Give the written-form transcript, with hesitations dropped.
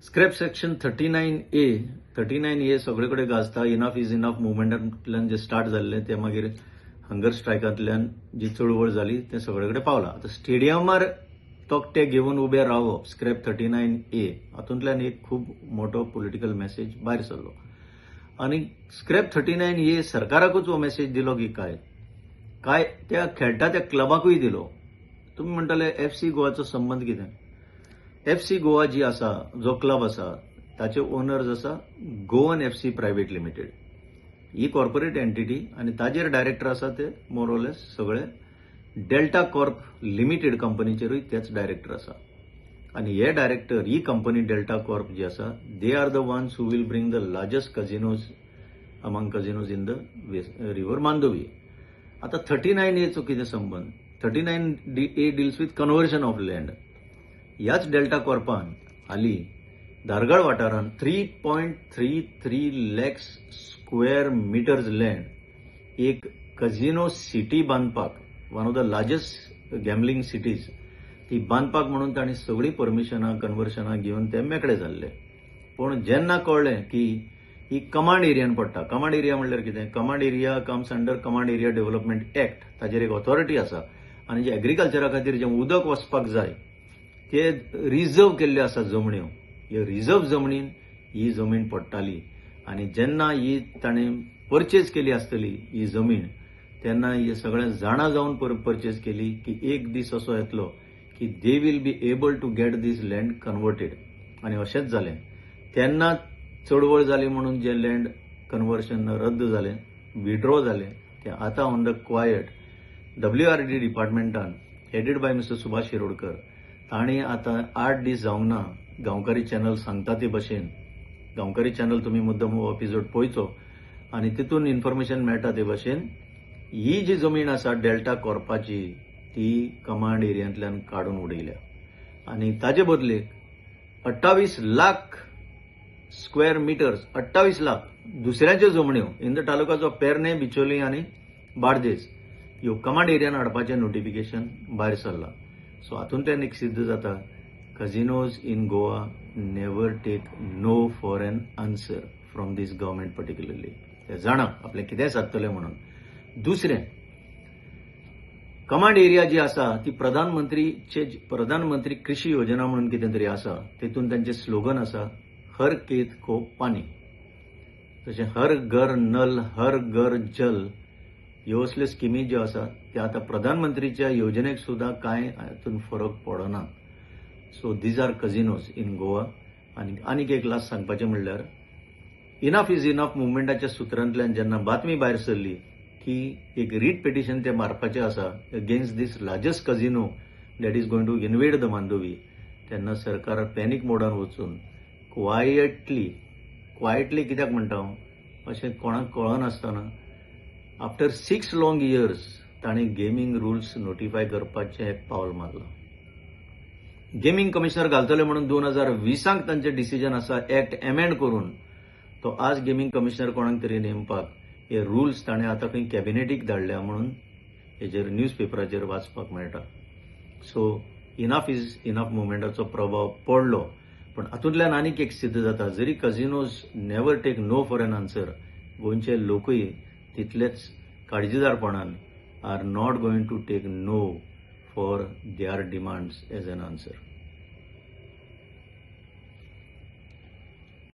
Scrap section 39A सगळे कडेन गाजता. Enough is enough मुवमेंटांतल्यान जे स्टार्ट जाल्ले ते मागीर हंगर स्ट्रायकांतल्यान जी चळवळ जाली ते सगळे कडेन पावला. आतां स्टेडियमार तकटे घेवन उबे रावप स्क्रॅप 39A हातूंतल्यान एक खूब मोठो पॉलिटिकल मेसेज भायर सरलो. आनी स्क्रॅप 39A सरकाराकूच हो मेसेज दिलो की काय त्या खेळटा त्या क्लबाकूय दिलो. तुम्ही म्हणटले FC गोवाचो संबंध कितें? FC गोवा जी आसा, जो क्लब आसा, ताचे ओनर्स आसा गोवन FC प्रायव्हेट लिमिटेड. ही कॉर्पोरेट एंटिटी आनी ताजेर डायरेक्टर आसा ते मोरओलेस सगळे डेल्टा कॉर्प लिमिटेड कंपनीचेरूय तेच डायरेक्टर आसा. आनी हे डायरेक्टर ही कंपनी डेल्टा कॉर्प जी आसा, they are the ones who will bring the largest casinos among casinos in the river Mandovi. आता 39A चो कितें संबंध? 39A deals with conversion of land. ह्याच डेल्टा कॉर्पान हालीं दारगळ वाठारांत 3.33 लाख स्क्वेअर मिटर्स लँड एक कझिनो सिटी बांदपाक, one of the largest gambling cities, ती बांदपाक म्हणून तांणी सगळीं परमिशनां कन्वर्शनां घेवन ते मेकळे जाल्ले. पूण जेन्ना कळ्ळें की ही कमांड एरियान पडटा. कमांड एरिया म्हणल्यार कितें? Command area comes under command area development act. ताजेर एक ऑथॉरिटी आसा आनी जे एग्रीकल्चरा खातीर जें उदक वचपाक जाय ते रिझर्व केल्ल्यो आसा जमण्यो. ह्यो रिझर्व जमनीन ही जमीन पडटाली आनी जेन्ना ही ताणें परचेज केली आसतली ही जमीन, तेन्ना हे सगळें जाणा जावन परचेज केली की एक दीस असो येतलो की they will be able to get this land converted. आनी अशेंच जालें. तेन्ना चळवळ जाली म्हणून जे लँड कन्वर्शन रद्द जालें, विड्रॉ जालें, ते आतां ऑन द क्वायट WRD डिपार्टमेंटान headed by mister Subhash Shirodkar तांणी आतां 8 दीस जावंक ना. गांवकारी चॅनल सांगता ते भशेन, गांवकारी चॅनल तुमी मुद्दम हो एपिसोड पळयचो आनी तितून इन्फॉर्मेशन मेळटा ते भशेन ही जी जमीन आसा डेल्टा कॉर्पाची ती कमांड एरियांतल्यान काडून उडयल्या आनी ताजे बदलेक 28 लाख स्क्वेअर मिटर्स, 28 लाख दुसऱ्याच्यो जमण्यो इन द तालुकाचो पेरने, बिचोली आनी बार्देस ह्यो कमांड एरियान हाडपाचें नोटिफिकेशन भायर सरलां. सो हातूंतल्यान एक सिद्ध जाता casinos in Goa never take no for an answer from this government particularly. ते जाणा आपलें कितें सादतले म्हणून. दुसरें, कमांड एरिया जी आसा ती प्रधानमंत्री कृषी योजना म्हणून कितें तरी आसा. तेतून तांचें स्लोगन आसा हर खेत को पानी. तशें हर घर नल, हर घर जल ह्यो असल्यो स्किमी ज्यो आसा त्या आतां प्रधानमंत्रीच्या योजनेक सुद्दां कांय हातून फरक पडना. So these are casinos in Goa. आनीक एक लास्ट सांगपाचें म्हणल्यार इनफ इज इनफ मुवमेंटाच्या सुत्रांतल्यान जेन्ना बातमी भायर सरली की एक रीट पिटिशन ते मारपाचें आसा against this largest casino that is going to invade the Mandovi, तेन्ना सरकार पॅनीक मोडान वचून क्वायटली कित्याक म्हणटा हांव, अशें कोणाक कळनासतना आफ्टर 6 लाँग इयर्स ताणें गेमिंग रुल्स नोटिफाय करपाचें एक पावल मारलां. गेमिंग कमिशनर घालतले म्हणून 2020 तांचें डिसिजन आसा एक्ट एमेंड करून. तो आज गेमिंग कमिशनर कोणाक तरी नेमपाक हे रुल्स ताणें आतां खंय कॅबिनेटीक धाडल्या म्हणून हेजेर न्यूजपेपराचेर वाचपाक मेळटा. सो इनफ इज इनफ मुवमेंटाचो प्रभाव पडलो. पण हातूंतल्यान आनीक एक सिद्ध जाता, जरी casinos never take no for an answer, गोंयचे लोकूय तितलेच काळजीदारपणान are not going to take no for their demands as an answer.